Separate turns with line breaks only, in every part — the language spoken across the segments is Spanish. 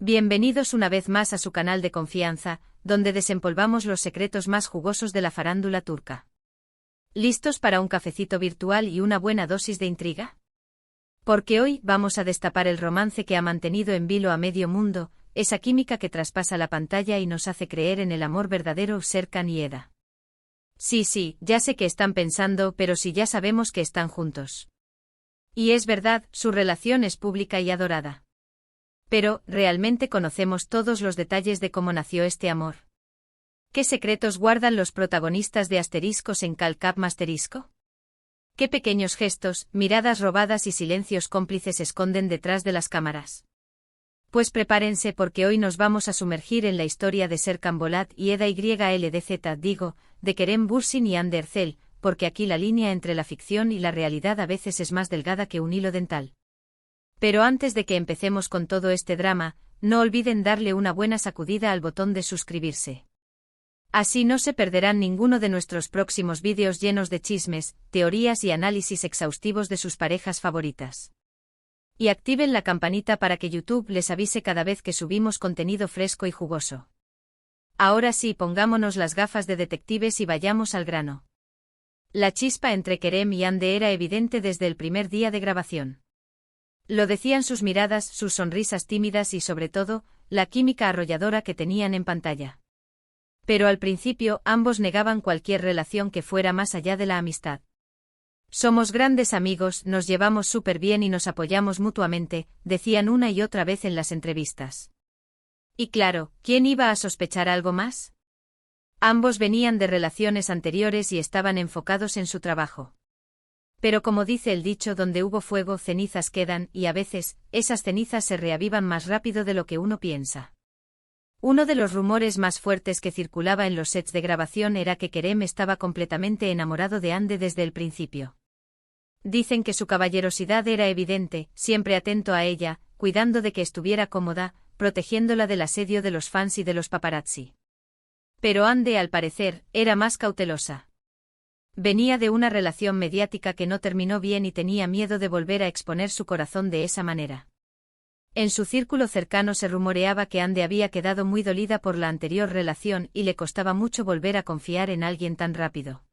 Bienvenidos una vez más a su canal de confianza, donde desempolvamos los secretos más jugosos de la farándula turca. ¿Listos para un cafecito virtual y una buena dosis de intriga? Porque hoy vamos a destapar el romance que ha mantenido en vilo a medio mundo, esa química que traspasa la pantalla y nos hace creer en el amor verdadero Serkan y Eda. Sí, ya sé que están pensando, pero si ya sabemos que están juntos. Y es verdad, su relación es pública y adorada. Pero, ¿realmente conocemos todos los detalles de cómo nació este amor? ¿Qué secretos guardan los protagonistas de Asteriscos en Calcap Masterisco? ¿Qué pequeños gestos, miradas robadas y silencios cómplices esconden detrás de las cámaras? Pues prepárense porque hoy nos vamos a sumergir en la historia de Serkan Bolat y Eda YLDZ, de Kerem Bürsin y Hande Erçel, porque aquí la línea entre la ficción y la realidad a veces es más delgada que un hilo dental. Pero antes de que empecemos con todo este drama, no olviden darle una buena sacudida al botón de suscribirse. Así no se perderán ninguno de nuestros próximos vídeos llenos de chismes, teorías y análisis exhaustivos de sus parejas favoritas. Y activen la campanita para que YouTube les avise cada vez que subimos contenido fresco y jugoso. Ahora sí, pongámonos las gafas de detectives y vayamos al grano. La chispa entre Kerem y Hande era evidente desde el primer día de grabación. Lo decían sus miradas, sus sonrisas tímidas y sobre todo, la química arrolladora que tenían en pantalla. Pero al principio ambos negaban cualquier relación que fuera más allá de la amistad. Somos grandes amigos, nos llevamos súper bien y nos apoyamos mutuamente, decían una y otra vez en las entrevistas. Y claro, ¿quién iba a sospechar algo más? Ambos venían de relaciones anteriores y estaban enfocados en su trabajo. Pero como dice el dicho, donde hubo fuego, cenizas quedan, y a veces, esas cenizas se reavivan más rápido de lo que uno piensa. Uno de los rumores más fuertes que circulaba en los sets de grabación era que Kerem estaba completamente enamorado de Hande desde el principio. Dicen que su caballerosidad era evidente, siempre atento a ella, cuidando de que estuviera cómoda, protegiéndola del asedio de los fans y de los paparazzi. Pero Hande, al parecer, era más cautelosa. Venía de una relación mediática que no terminó bien y tenía miedo de volver a exponer su corazón de esa manera. En su círculo cercano se rumoreaba que Hande había quedado muy dolida por la anterior relación y le costaba mucho volver a confiar en alguien tan rápido.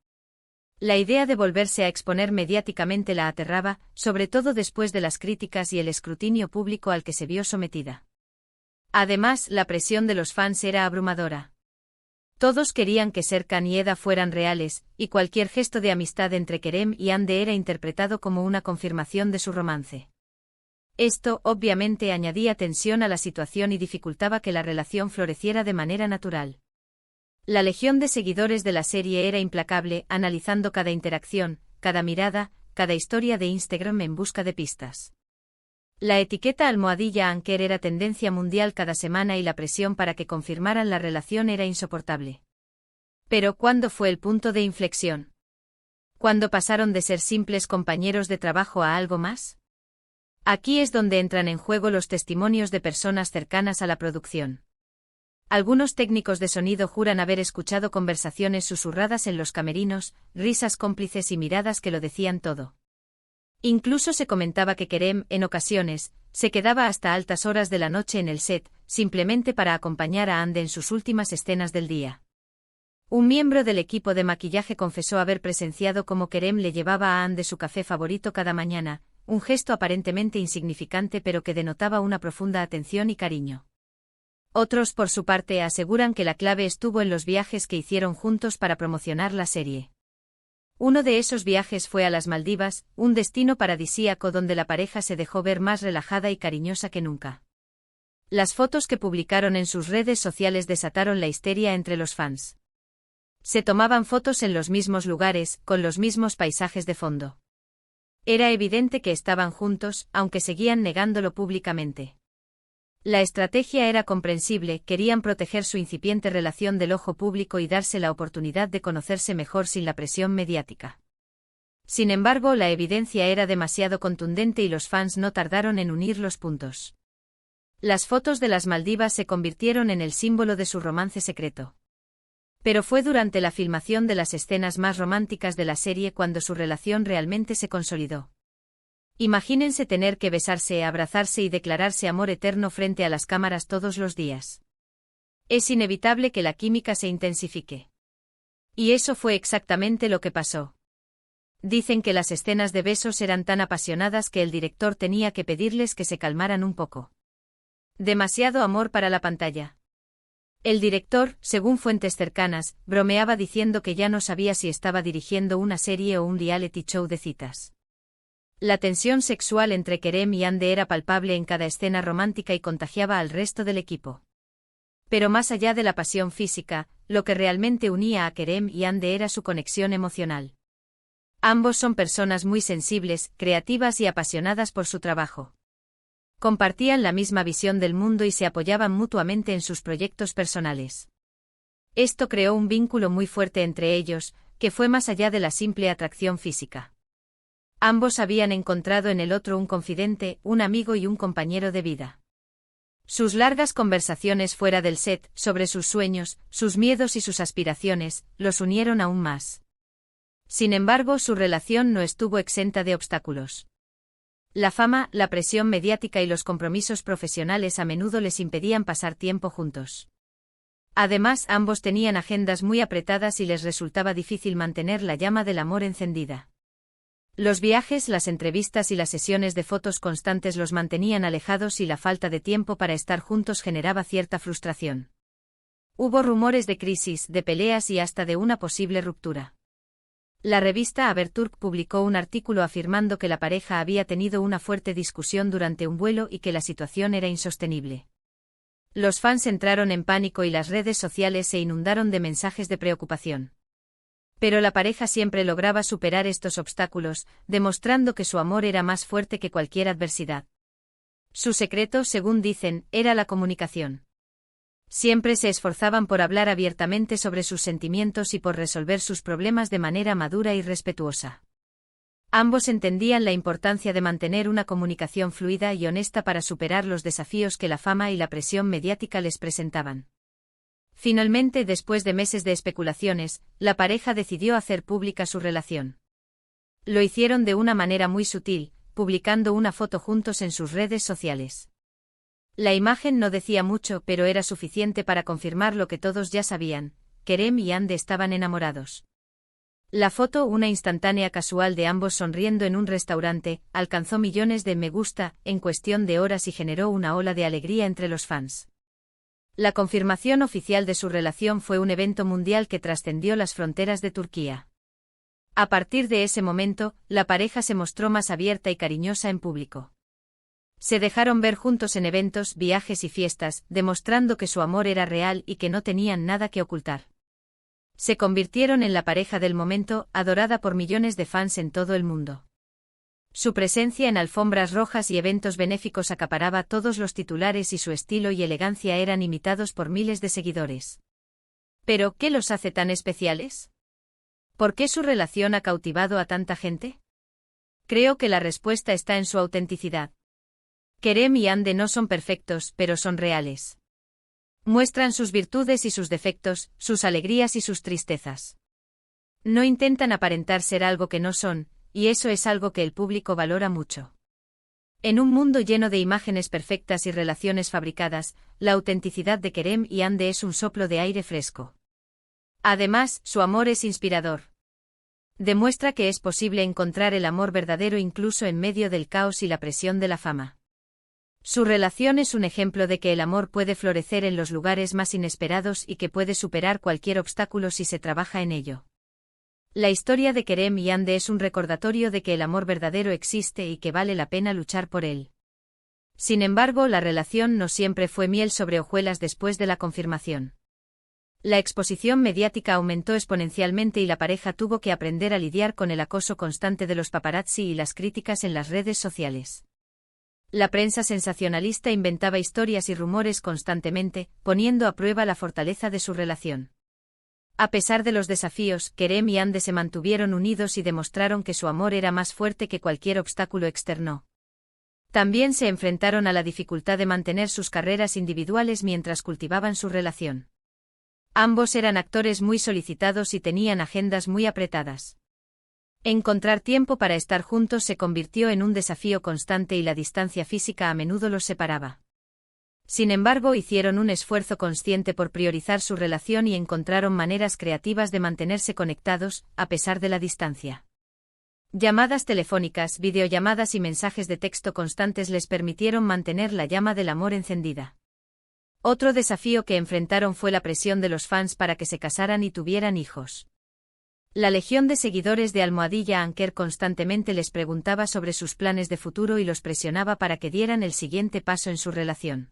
La idea de volverse a exponer mediáticamente la aterraba, sobre todo después de las críticas y el escrutinio público al que se vio sometida. Además, la presión de los fans era abrumadora. Todos querían que Serkan y Eda fueran reales, y cualquier gesto de amistad entre Kerem y Hande era interpretado como una confirmación de su romance. Esto, obviamente, añadía tensión a la situación y dificultaba que la relación floreciera de manera natural. La legión de seguidores de la serie era implacable, analizando cada interacción, cada mirada, cada historia de Instagram en busca de pistas. La etiqueta _Anker era tendencia mundial cada semana y la presión para que confirmaran la relación era insoportable. Pero ¿cuándo fue el punto de inflexión? ¿Cuándo pasaron de ser simples compañeros de trabajo a algo más? Aquí es donde entran en juego los testimonios de personas cercanas a la producción. Algunos técnicos de sonido juran haber escuchado conversaciones susurradas en los camerinos, risas cómplices y miradas que lo decían todo. Incluso se comentaba que Kerem, en ocasiones, se quedaba hasta altas horas de la noche en el set, simplemente para acompañar a Hande en sus últimas escenas del día. Un miembro del equipo de maquillaje confesó haber presenciado cómo Kerem le llevaba a Hande su café favorito cada mañana, un gesto aparentemente insignificante pero que denotaba una profunda atención y cariño. Otros, por su parte, aseguran que la clave estuvo en los viajes que hicieron juntos para promocionar la serie. Uno de esos viajes fue a las Maldivas, un destino paradisíaco donde la pareja se dejó ver más relajada y cariñosa que nunca. Las fotos que publicaron en sus redes sociales desataron la histeria entre los fans. Se tomaban fotos en los mismos lugares, con los mismos paisajes de fondo. Era evidente que estaban juntos, aunque seguían negándolo públicamente. La estrategia era comprensible, querían proteger su incipiente relación del ojo público y darse la oportunidad de conocerse mejor sin la presión mediática. Sin embargo, la evidencia era demasiado contundente y los fans no tardaron en unir los puntos. Las fotos de las Maldivas se convirtieron en el símbolo de su romance secreto. Pero fue durante la filmación de las escenas más románticas de la serie cuando su relación realmente se consolidó. Imagínense tener que besarse, abrazarse y declararse amor eterno frente a las cámaras todos los días. Es inevitable que la química se intensifique. Y eso fue exactamente lo que pasó. Dicen que las escenas de besos eran tan apasionadas que el director tenía que pedirles que se calmaran un poco. Demasiado amor para la pantalla. El director, según fuentes cercanas, bromeaba diciendo que ya no sabía si estaba dirigiendo una serie o un reality show de citas. La tensión sexual entre Kerem y Hande era palpable en cada escena romántica y contagiaba al resto del equipo. Pero más allá de la pasión física, lo que realmente unía a Kerem y Hande era su conexión emocional. Ambos son personas muy sensibles, creativas y apasionadas por su trabajo. Compartían la misma visión del mundo y se apoyaban mutuamente en sus proyectos personales. Esto creó un vínculo muy fuerte entre ellos, que fue más allá de la simple atracción física. Ambos habían encontrado en el otro un confidente, un amigo y un compañero de vida. Sus largas conversaciones fuera del set, sobre sus sueños, sus miedos y sus aspiraciones, los unieron aún más. Sin embargo, su relación no estuvo exenta de obstáculos. La fama, la presión mediática y los compromisos profesionales a menudo les impedían pasar tiempo juntos. Además, ambos tenían agendas muy apretadas y les resultaba difícil mantener la llama del amor encendida. Los viajes, las entrevistas y las sesiones de fotos constantes los mantenían alejados y la falta de tiempo para estar juntos generaba cierta frustración. Hubo rumores de crisis, de peleas y hasta de una posible ruptura. La revista Haberturk publicó un artículo afirmando que la pareja había tenido una fuerte discusión durante un vuelo y que la situación era insostenible. Los fans entraron en pánico y las redes sociales se inundaron de mensajes de preocupación. Pero la pareja siempre lograba superar estos obstáculos, demostrando que su amor era más fuerte que cualquier adversidad. Su secreto, según dicen, era la comunicación. Siempre se esforzaban por hablar abiertamente sobre sus sentimientos y por resolver sus problemas de manera madura y respetuosa. Ambos entendían la importancia de mantener una comunicación fluida y honesta para superar los desafíos que la fama y la presión mediática les presentaban. Finalmente, después de meses de especulaciones, la pareja decidió hacer pública su relación. Lo hicieron de una manera muy sutil, publicando una foto juntos en sus redes sociales. La imagen no decía mucho, pero era suficiente para confirmar lo que todos ya sabían: Kerem y Hande estaban enamorados. La foto, una instantánea casual de ambos sonriendo en un restaurante, alcanzó millones de me gusta en cuestión de horas y generó una ola de alegría entre los fans. La confirmación oficial de su relación fue un evento mundial que trascendió las fronteras de Turquía. A partir de ese momento, la pareja se mostró más abierta y cariñosa en público. Se dejaron ver juntos en eventos, viajes y fiestas, demostrando que su amor era real y que no tenían nada que ocultar. Se convirtieron en la pareja del momento, adorada por millones de fans en todo el mundo. Su presencia en alfombras rojas y eventos benéficos acaparaba todos los titulares y su estilo y elegancia eran imitados por miles de seguidores. ¿Pero qué los hace tan especiales? ¿Por qué su relación ha cautivado a tanta gente? Creo que la respuesta está en su autenticidad. Kerem y Hande no son perfectos, pero son reales. Muestran sus virtudes y sus defectos, sus alegrías y sus tristezas. No intentan aparentar ser algo que no son, y eso es algo que el público valora mucho. En un mundo lleno de imágenes perfectas y relaciones fabricadas, la autenticidad de Kerem y Hande es un soplo de aire fresco. Además, su amor es inspirador. Demuestra que es posible encontrar el amor verdadero incluso en medio del caos y la presión de la fama. Su relación es un ejemplo de que el amor puede florecer en los lugares más inesperados y que puede superar cualquier obstáculo si se trabaja en ello. La historia de Kerem y Hande es un recordatorio de que el amor verdadero existe y que vale la pena luchar por él. Sin embargo, la relación no siempre fue miel sobre hojuelas después de la confirmación. La exposición mediática aumentó exponencialmente y la pareja tuvo que aprender a lidiar con el acoso constante de los paparazzi y las críticas en las redes sociales. La prensa sensacionalista inventaba historias y rumores constantemente, poniendo a prueba la fortaleza de su relación. A pesar de los desafíos, Kerem y Hande se mantuvieron unidos y demostraron que su amor era más fuerte que cualquier obstáculo externo. También se enfrentaron a la dificultad de mantener sus carreras individuales mientras cultivaban su relación. Ambos eran actores muy solicitados y tenían agendas muy apretadas. Encontrar tiempo para estar juntos se convirtió en un desafío constante y la distancia física a menudo los separaba. Sin embargo, hicieron un esfuerzo consciente por priorizar su relación y encontraron maneras creativas de mantenerse conectados, a pesar de la distancia. Llamadas telefónicas, videollamadas y mensajes de texto constantes les permitieron mantener la llama del amor encendida. Otro desafío que enfrentaron fue la presión de los fans para que se casaran y tuvieran hijos. La legión de seguidores de Almohadilla Anker constantemente les preguntaba sobre sus planes de futuro y los presionaba para que dieran el siguiente paso en su relación.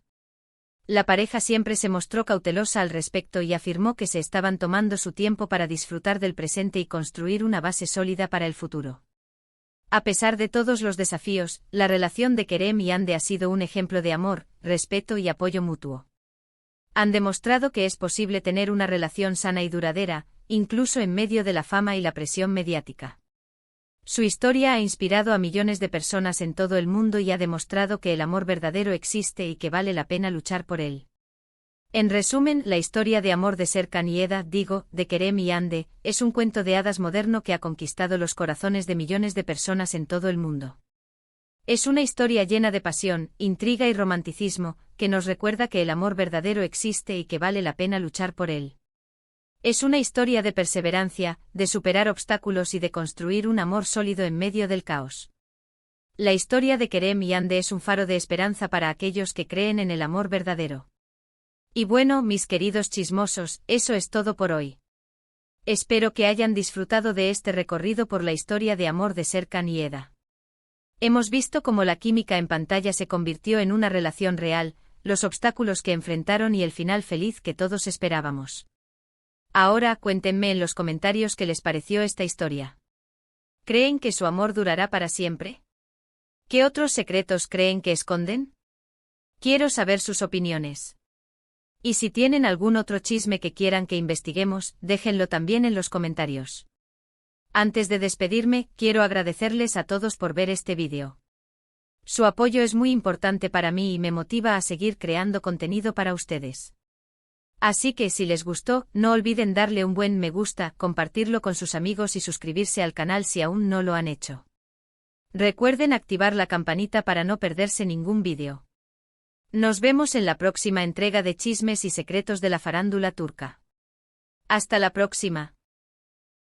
La pareja siempre se mostró cautelosa al respecto y afirmó que se estaban tomando su tiempo para disfrutar del presente y construir una base sólida para el futuro. A pesar de todos los desafíos, la relación de Kerem y Hande ha sido un ejemplo de amor, respeto y apoyo mutuo. Han demostrado que es posible tener una relación sana y duradera, incluso en medio de la fama y la presión mediática. Su historia ha inspirado a millones de personas en todo el mundo y ha demostrado que el amor verdadero existe y que vale la pena luchar por él. En resumen, la historia de amor de Serkan y Eda, de Kerem y Hande, es un cuento de hadas moderno que ha conquistado los corazones de millones de personas en todo el mundo. Es una historia llena de pasión, intriga y romanticismo, que nos recuerda que el amor verdadero existe y que vale la pena luchar por él. Es una historia de perseverancia, de superar obstáculos y de construir un amor sólido en medio del caos. La historia de Kerem y Hande es un faro de esperanza para aquellos que creen en el amor verdadero. Y bueno, mis queridos chismosos, eso es todo por hoy. Espero que hayan disfrutado de este recorrido por la historia de amor de Serkan y Eda. Hemos visto cómo la química en pantalla se convirtió en una relación real, los obstáculos que enfrentaron y el final feliz que todos esperábamos. Ahora cuéntenme en los comentarios qué les pareció esta historia. ¿Creen que su amor durará para siempre? ¿Qué otros secretos creen que esconden? Quiero saber sus opiniones. Y si tienen algún otro chisme que quieran que investiguemos, déjenlo también en los comentarios. Antes de despedirme, quiero agradecerles a todos por ver este vídeo. Su apoyo es muy importante para mí y me motiva a seguir creando contenido para ustedes. Así que si les gustó, no olviden darle un buen me gusta, compartirlo con sus amigos y suscribirse al canal si aún no lo han hecho. Recuerden activar la campanita para no perderse ningún vídeo. Nos vemos en la próxima entrega de Chismes y Secretos de la Farándula Turca. Hasta la próxima.